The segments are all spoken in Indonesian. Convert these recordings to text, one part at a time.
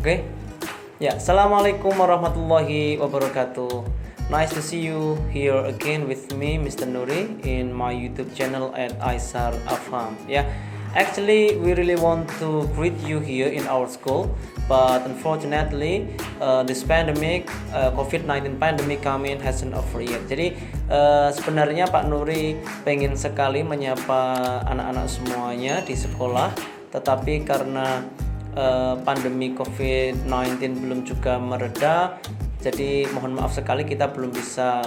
Oke. Ya, Assalamualaikum warahmatullahi wabarakatuh. Nice to see you here again with me, Mr. Nuri, in my YouTube channel at Aisar Afham. Yeah, actually, we really want to greet you here in our school, but unfortunately, this pandemic, COVID-19 pandemic coming hasn't over yet. Jadi, sebenarnya Pak Nuri pengen sekali menyapa anak-anak semuanya di sekolah, tetapi karena pandemi COVID-19 belum juga mereda, jadi mohon maaf sekali kita belum bisa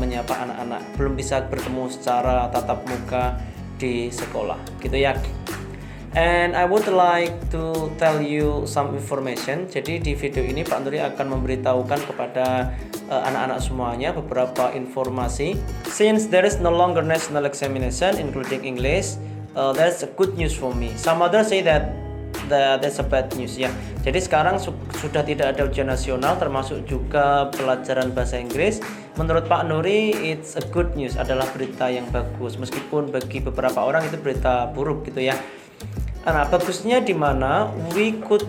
menyapa anak-anak, belum bisa bertemu secara tatap muka di sekolah, gitu ya. And I would like to tell you some information. Jadi di video ini Pak Nuri akan memberitahukan kepada anak-anak semuanya beberapa informasi. Since there is no longer national examination including English, that's a good news for me. Some others say that's a bad news ya. Jadi sekarang sudah tidak ada ujian nasional termasuk juga pelajaran bahasa Inggris. Menurut Pak Nuri it's a good news, adalah berita yang bagus, meskipun bagi beberapa orang itu berita buruk gitu ya. Nah, bagusnya di mana we could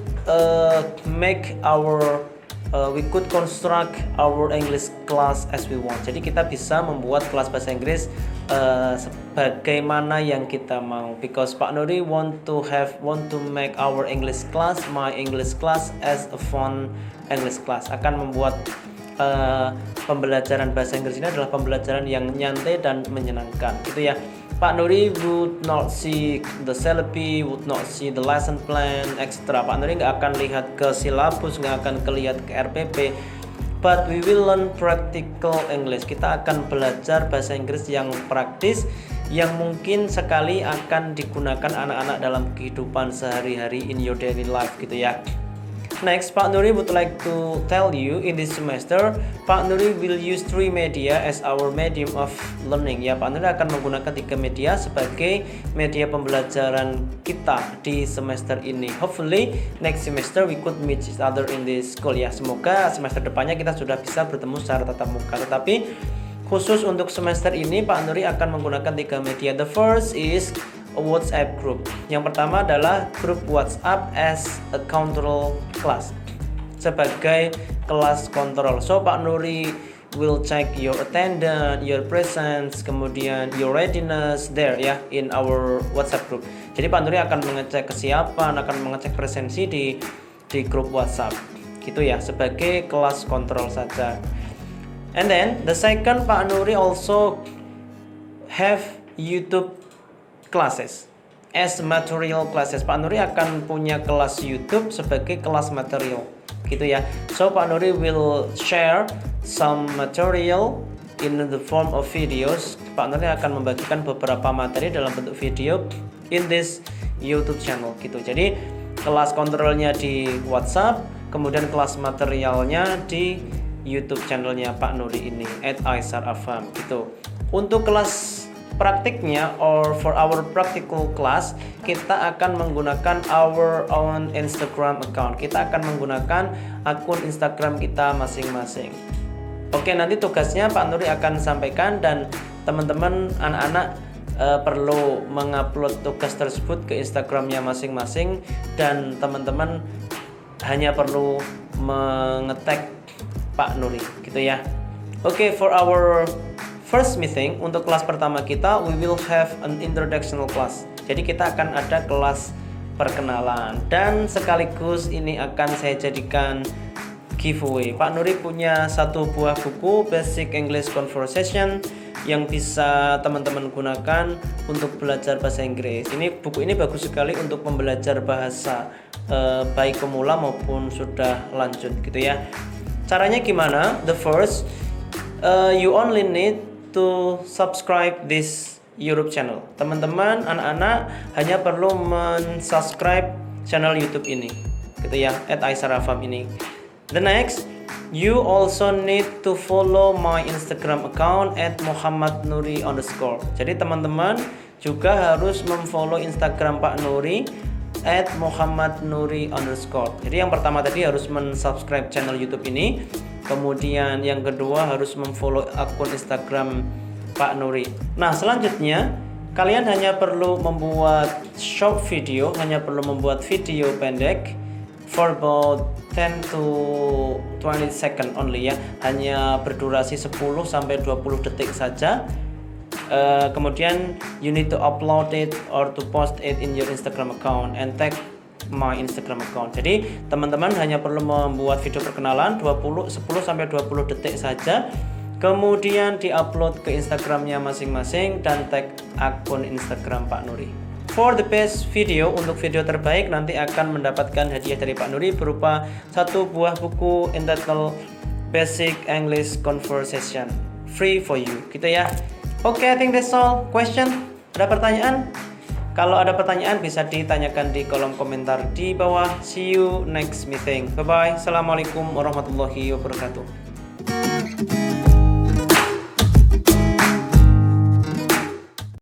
we could construct our English class as we want. Jadi kita bisa membuat kelas bahasa Inggris sebagaimana yang kita mau. Because Pak Nuri want to make our English class, my English class as a fun English class. Akan membuat pembelajaran bahasa Inggris ini adalah pembelajaran yang nyantai dan menyenangkan, gitu ya. Pak Nuri would not see the syllabi, would not see the lesson plan, etc. Pak Nuri nggak akan lihat ke silabus, nggak akan lihat ke RPP. But we will learn practical English. Kita akan belajar bahasa Inggris yang praktis, yang mungkin sekali akan digunakan anak-anak dalam kehidupan sehari-hari in your daily life, gitu ya. Next, Pak Nuri would like to tell you in this semester, Pak Nuri will use 3 media as our medium of learning. Ya, Pak Nuri akan menggunakan 3 media sebagai media pembelajaran kita di semester ini. Hopefully, next semester we could meet each other in this school ya. Semoga semester depannya kita sudah bisa bertemu secara tatap muka. Tetapi khusus untuk semester ini, Pak Nuri akan menggunakan 3 media. The first is a WhatsApp group. Yang pertama adalah grup WhatsApp as a control class, sebagai kelas kontrol. So Pak Nuri will check your attendance, your presence, kemudian your readiness there ya, in our WhatsApp group. Jadi Pak Nuri akan mengecek kesiapan, akan mengecek presensi di grup WhatsApp, gitu ya, sebagai kelas kontrol saja. And then the second, Pak Nuri also have YouTube classes as material classes. Pak Nuri akan punya kelas YouTube sebagai kelas material, gitu ya. So Pak Nuri will share some material in the form of videos. Pak Nuri akan membagikan beberapa materi dalam bentuk video in this YouTube channel, gitu. Jadi kelas kontrolnya di WhatsApp, kemudian kelas materialnya di YouTube channelnya Pak Nuri ini at Aisar Afham, gitu. Untuk kelas praktiknya, or for our practical class, kita akan menggunakan our own Instagram account. Kita akan menggunakan akun Instagram kita masing-masing. Oke, nanti tugasnya Pak Nuri akan sampaikan, dan teman-teman anak-anak perlu mengupload tugas tersebut ke Instagramnya masing-masing, dan teman-teman hanya perlu mengetag Pak Nuri, gitu ya. Oke, for our first meeting, untuk kelas pertama kita, we will have an introductional class. Jadi kita akan ada kelas perkenalan, dan sekaligus ini akan saya jadikan giveaway. Pak Nuri punya 1 buah buku Basic English Conversation yang bisa teman-teman gunakan untuk belajar bahasa Inggris. Buku ini bagus sekali untuk pembelajar bahasa, baik pemula maupun sudah lanjut, gitu ya. Caranya gimana? The first, you only need to subscribe this YouTube channel. Teman-teman, anak-anak hanya perlu subscribe channel YouTube ini, gitu ya, at Aisar Afham ini. The next, you also need to follow my Instagram account at @muhammadnuri_. Jadi teman-teman juga harus memfollow Instagram Pak Nuri at @muhammadnuri_. Jadi yang pertama tadi harus mensubscribe channel YouTube ini. Kemudian yang kedua harus memfollow akun Instagram Pak Nuri. Nah, selanjutnya kalian hanya perlu membuat short video, hanya perlu membuat video pendek for about 10 to 20 second only ya, hanya berdurasi 10 sampai 20 detik saja. Kemudian you need to upload it or to post it in your Instagram account and tag my Instagram account. Jadi teman-teman hanya perlu membuat video perkenalan 10 sampai 20 detik saja, kemudian diupload ke Instagramnya masing-masing dan tag akun Instagram Pak Nuri. For the best video, untuk video terbaik nanti akan mendapatkan hadiah dari Pak Nuri berupa 1 buah buku entitled Basic English Conversation, free for you gitu ya. Oke, I think that's all. Question? Ada pertanyaan? Kalau ada pertanyaan bisa ditanyakan di kolom komentar di bawah. See you next meeting. Bye bye. Assalamualaikum warahmatullahi wabarakatuh.